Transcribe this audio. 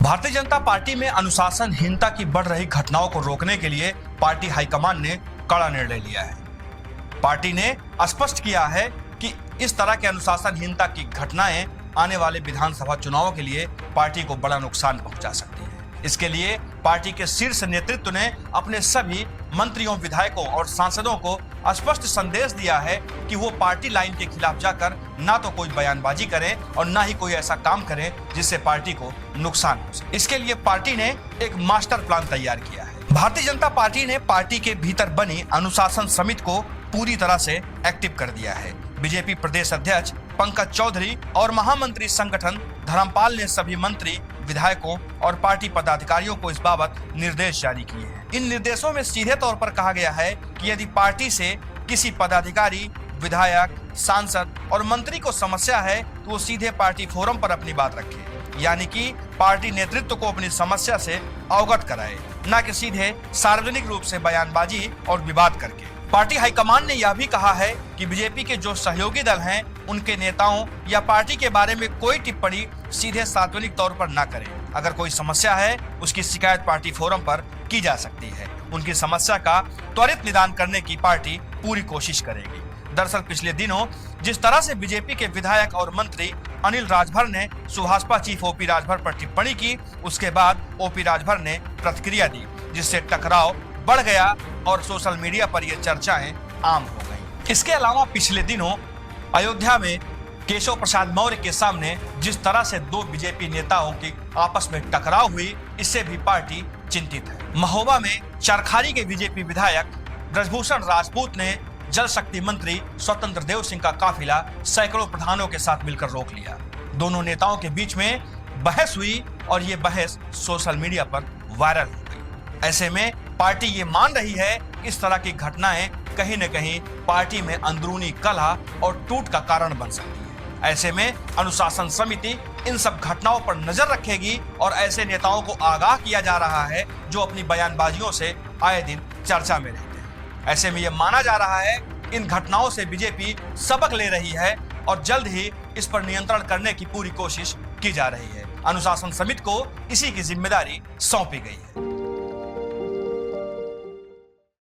Bharatiya Janata party में अनुशासनहीनता की बढ़ रही घटनाओं को रोकने के लिए पार्टी हाईकमान ने कड़ा निर्णय लिया है। पार्टी ने स्पष्ट किया है कि इस तरह के अनुशासनहीनता की घटनाएं आने वाले विधानसभा चुनावों के लिए पार्टी को बड़ा नुकसान पहुंचा सकती है। इसके लिए पार्टी के शीर्ष नेतृत्व ने अपने सभी मंत्रियों, विधायकों और सांसदों को स्पष्ट संदेश दिया है कि वो पार्टी लाइन के खिलाफ जाकर ना तो कोई बयानबाजी करें और ना ही कोई ऐसा काम करें जिससे पार्टी को नुकसान हो सके। इसके लिए पार्टी ने एक मास्टर प्लान तैयार किया है। भारतीय जनता पार्टी ने पार्टी के भीतर बनी अनुशासन समिति को पूरी तरह से एक्टिव कर दिया है। बीजेपी प्रदेश अध्यक्ष पंकज चौधरी और महामंत्री संगठन धर्मपाल ने सभी मंत्री, विधायकों और पार्टी पदाधिकारियों को इस बाबत निर्देश जारी किए हैं। इन निर्देशों में सीधे तौर पर कहा गया है कि यदि पार्टी से किसी पदाधिकारी, विधायक, सांसद और मंत्री को समस्या है तो वो सीधे पार्टी फोरम पर अपनी बात रखे, यानी कि पार्टी नेतृत्व को अपनी समस्या से अवगत कराए, न कि सीधे सार्वजनिक रूप से बयानबाजी और विवाद करके। पार्टी हाईकमान ने यह भी कहा है कि बीजेपी के जो सहयोगी दल हैं उनके नेताओं या पार्टी के बारे में कोई टिप्पणी सीधे सार्वजनिक तौर पर न करें। अगर कोई समस्या है उसकी शिकायत पार्टी फोरम पर की जा सकती है। उनकी समस्या का त्वरित निदान करने की पार्टी पूरी कोशिश करेगी। दरअसल पिछले दिनों जिस तरह से बीजेपी के विधायक और मंत्री अनिल राजभर ने सुभाषपा चीफ ओपी राजभर पर टिप्पणी की, उसके बाद ओपी राजभर ने प्रतिक्रिया दी, जिससे टकराव बढ़ गया और सोशल मीडिया पर यह चर्चाएं आम हो गई। इसके अलावा पिछले दिनों अयोध्या में केशव प्रसाद मौर्य के सामने जिस तरह से दो बीजेपी नेताओं की आपस में टकराव हुई, इससे भी पार्टी चिंतित है। महोबा में चरखारी के बीजेपी विधायक ब्रजभूषण राजपूत ने जल शक्ति मंत्री स्वतंत्र देव सिंह का काफिला सैकड़ों प्रधानों के साथ मिलकर रोक लिया। दोनों नेताओं के बीच में बहस हुई और ये बहस सोशल मीडिया पर वायरल हो गई। ऐसे में पार्टी ये मान रही है कि इस तरह की घटनाएं कहीं न कहीं पार्टी में अंदरूनी कलह और टूट का कारण बन सकती है। ऐसे में अनुशासन समिति इन सब घटनाओं पर नजर रखेगी और ऐसे नेताओं को आगाह किया जा रहा है जो अपनी बयानबाजियों से आए दिन चर्चा में रहते हैं। ऐसे में यह माना जा रहा है इन घटनाओं से बीजेपी सबक ले रही है और जल्द ही इस पर नियंत्रण करने की पूरी कोशिश की जा रही है। अनुशासन समिति को इसी की जिम्मेदारी सौंपी गई है।